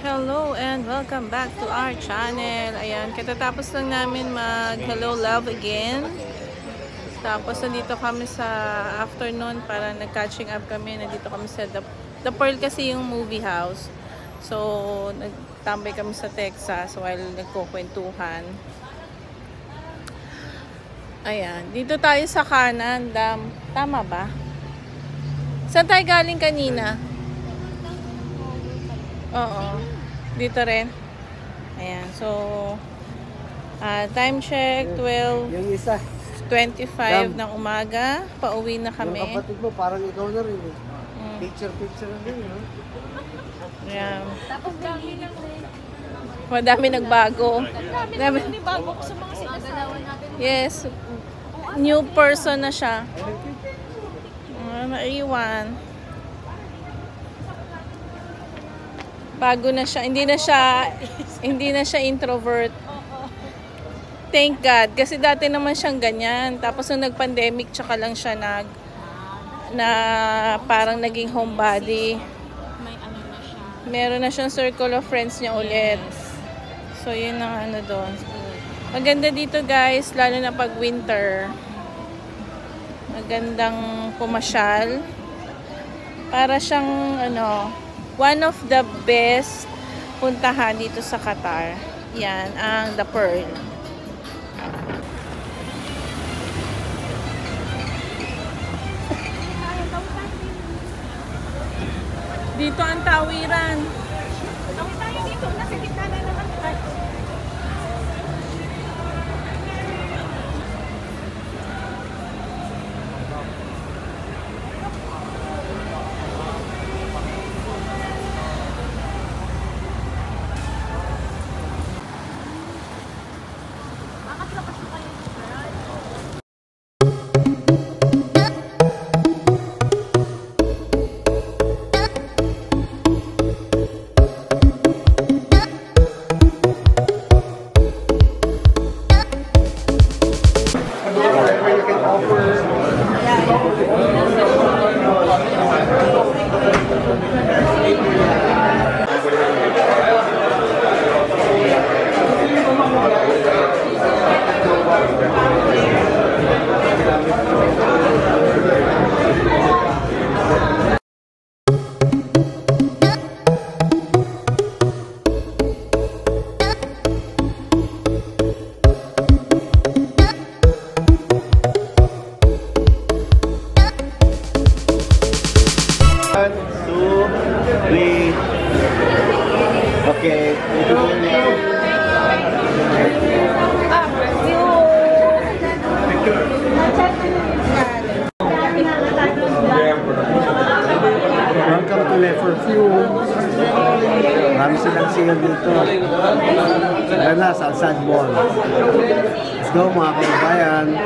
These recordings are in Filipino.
Hello and welcome back to our channel. Ayan, katatapos lang namin mag Hello Love Again. Tapos nandito kami sa afternoon para nag-catching up kami. Nandito kami sa The Pearl kasi yung movie house. So, nagtambay kami sa Texas while nagkukwentuhan. Ayan, dito tayo sa kanan. Tama ba? Saan tayo galing kanina? Oo. Dito rin. Ayan. So, time check, 12:25 ng umaga. Pauwi na kami. Yung kapatid mo, parang ikaw na rin eh. Picture na rin, no? Ayan. Tapos dami lang rin. Madami nagbago. Dami bago ko sa mga sinagalawan natin. Yes. New person na siya. Naiwan. Bago na siya. Hindi na siya introvert. Thank God. Kasi dati naman siyang ganyan. Tapos nung nag-pandemic, tsaka lang siya parang naging homebody. May ano na siya. Meron na siyang circle of friends niya ulit. So, yun ang ano doon. Maganda dito guys, lalo na pag winter. Magandang pumasyal. Para siyang one of the best puntahan dito sa Qatar. Yan, ang The Pearl. Dito ang tawiran. Tawid tayo dito. Nasa gitna na naman. Okay. Welcome to Lefer View. Marami silang sale dito. Lala sa Alsad Mall. Let's go mga kababayan.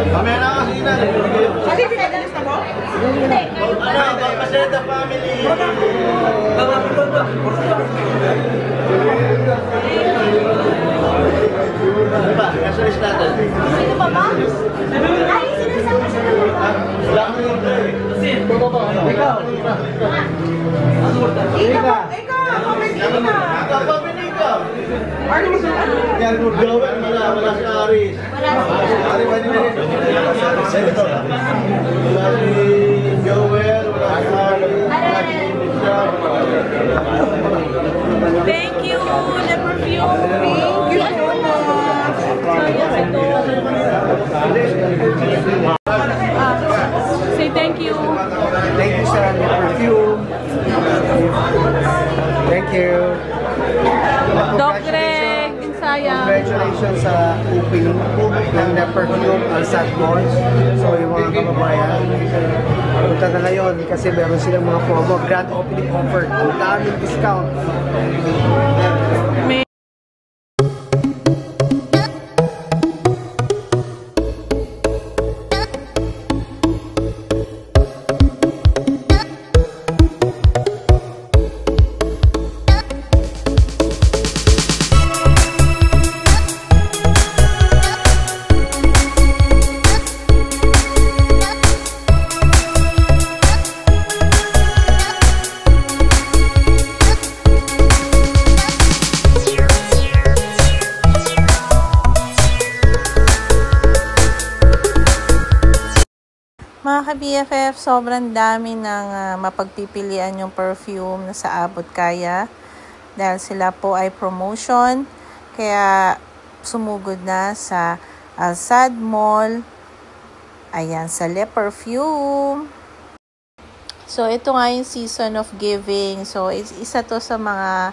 Kami na kasi na. Kasi pinadalas na mo? Paseda family. Diba? Nasa list natin. Sino pa ba? Ay, sinasama siya na ba? Ikaw. Ano mo sa ano? Joel, wala si Aris. Ari, pwede na rin. Wala si Joel, wala si Aris. Thank you, The Perfume. Thank you so much. Say thank you. Thank you sa The Perfume. Thank you. Doc Greg, sayang. Congratulations sa opening ng The Perfume Alsad Mall. So yung mga kababayan, punta na ngayon kasi meron silang mga promo, grand opening offer, ang daming discount. ka-BFF, sobrang dami ng mapagpipilian yung perfume na sa abot kaya. Dahil sila po ay promotion. Kaya sumugod na sa Alsad Mall. Ayan, sa Le Perfume. So, ito nga yung season of giving. So, isa to sa mga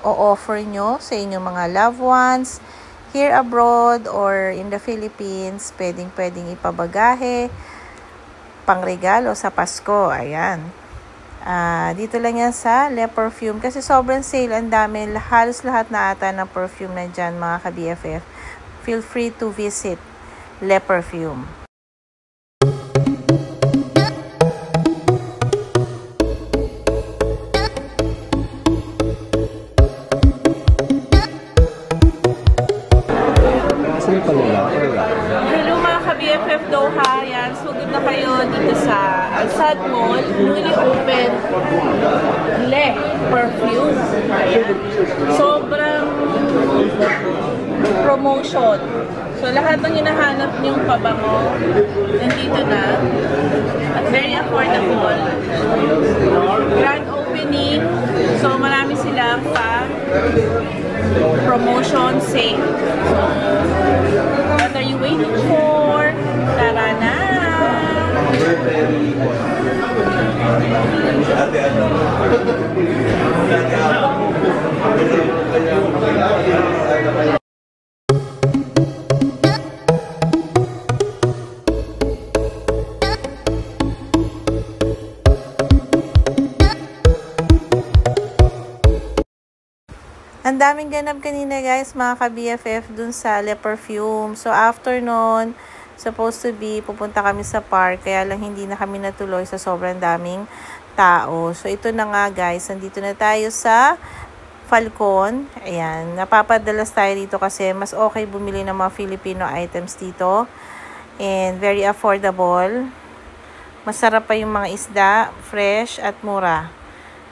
o-offer nyo sa inyong mga loved ones here abroad or in the Philippines. Pwedeng ipabagahe, pangregalo sa Pasko. Ayan. Dito lang yan sa Le Perfume. Kasi sobrang sale. Ang dami. Halos lahat na ata ng perfume na dyan, mga ka-BFF. Feel free to visit Le Perfume. Hello mga ka-BFF Doha. Yan, sugod na kayo dito sa Alsad Mall. Newly open Le Perfume. Ayan. Sobrang promotion. So lahat ng hinahanap niyong pabango nandito na. At very affordable. Grand opening. So marami silang promotion sale. So, what are you waiting for? Tara na! Ang daming ganap kanina guys, mga ka-BFF dun sa Le Perfume. So after nun, supposed to be, pupunta kami sa park. Kaya lang hindi na kami natuloy sa sobrang daming tao. So ito na nga guys, nandito na tayo sa Falcon. Ayan, napapadalas tayo dito kasi mas okay bumili ng mga Filipino items dito. And very affordable. Masarap pa yung mga isda, fresh at mura.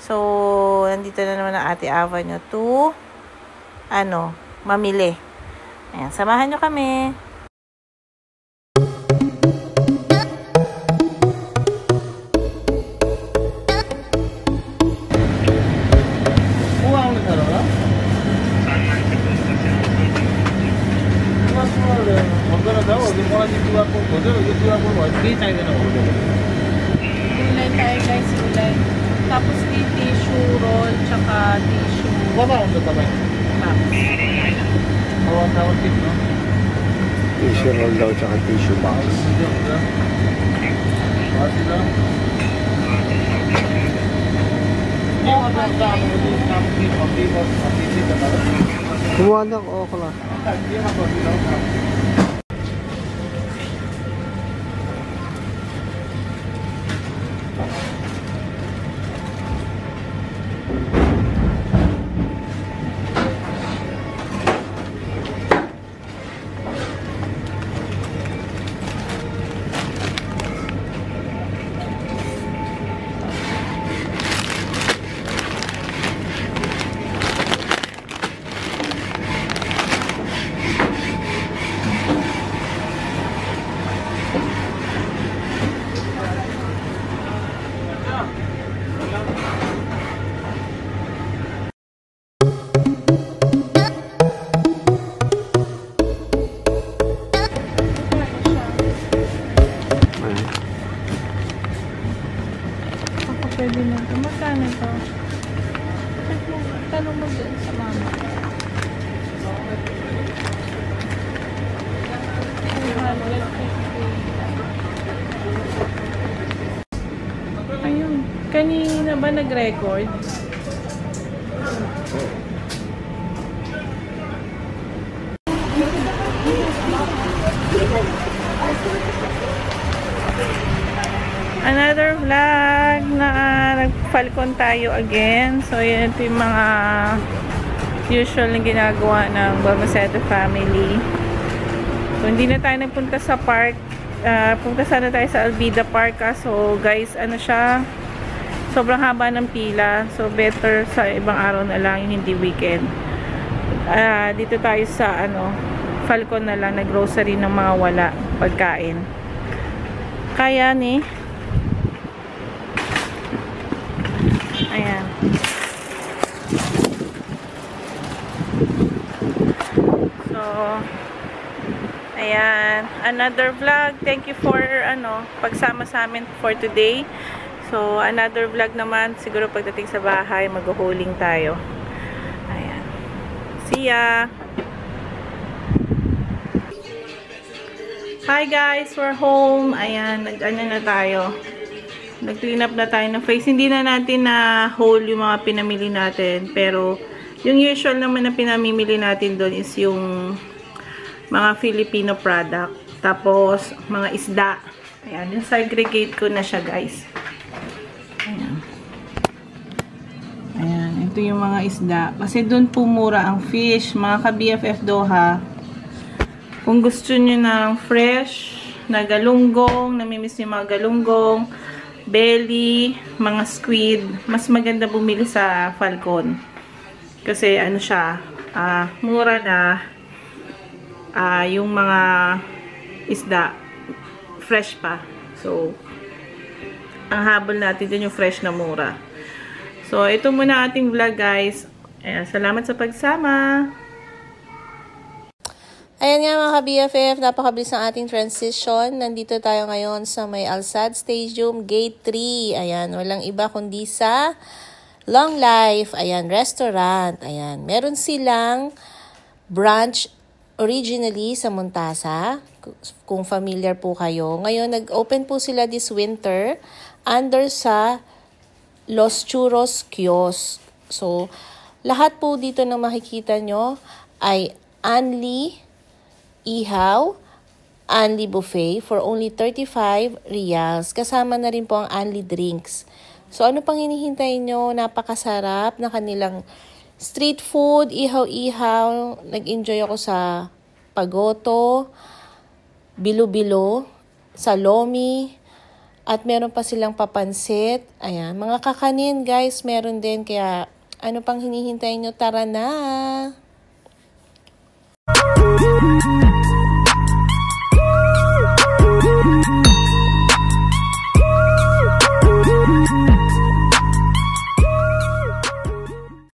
So, nandito na naman ang Ate Ava nyo to, mamili. Ayan, samahan nyo kami. Gulay tayo guys, gulay. Tapos di tissue roll, tsaka tissue box. Tissue roll daw, tsaka tissue box. Kumuha na ako ako lang. Pwede na ito. Magkano ito? Tanong mo dun sa mama. Ayun. Kanina ba nag-record? Another vlog na nag-Falcon tayo again. So, yun ito yung mga usual na ginagawa ng Balmaceda family. So, hindi na tayo nagpunta sa park. Punta sana tayo sa Albida Park. So, guys, ano siya? Sobrang haba ng pila. So, better sa ibang araw na lang, yung hindi weekend. Dito tayo sa Falcon na lang, na grocery ng mga wala pagkain. kaya ni. Ayan. So, ayan. Another vlog. Thank you for, pagsama sa amin for today. So, another vlog naman. Siguro pagdating sa bahay, mag-hauling tayo. Ayan. See ya! Hi guys! We're home. Ayan. Nag-ano na tayo. Nag-clean up na tayo ng face. Hindi na natin na haul yung mga pinamili natin. Pero, yung usual naman na pinamimili natin doon is yung mga Filipino product. Tapos, mga isda. Ayan. Yung segregate ko na siya guys. Ayan. Ayan. Ito yung mga isda. Kasi doon po mura ang fish. Mga ka-BFF Doha. Kung gusto nyo ng fresh na galunggong, namimiss yung mga galunggong, belly, mga squid, mas maganda bumili sa Falcon. Kasi ano siya, mura na yung mga isda, fresh pa. So, ang habol natin dun yung fresh na mura. So, ito muna ating vlog guys. Ayan, salamat sa pagsama. Ayan nga mga ka-BFF, napakabilis ang ating transition. Nandito tayo ngayon sa may Alsad Stadium, Gate 3. Ayan, walang iba kundi sa Long Life, ayan, restaurant. Ayan, meron silang branch originally sa Montasa. Kung familiar po kayo. Ngayon, nag-open po sila this winter under sa Los Churros Kiosk. So, lahat po dito na makikita nyo ay Anli Ihaw, Anli Buffet for only 35 reals. Kasama na rin po ang Anli Drinks. So, ano pang hinihintay nyo? Napakasarap na kanilang street food, ihaw-ihaw. Nag-enjoy ako sa pagoto, bilo-bilo, salomi, at meron pa silang papansit. Ayan, mga kakanin guys, meron din. Kaya, ano pang hinihintay nyo? Tara na!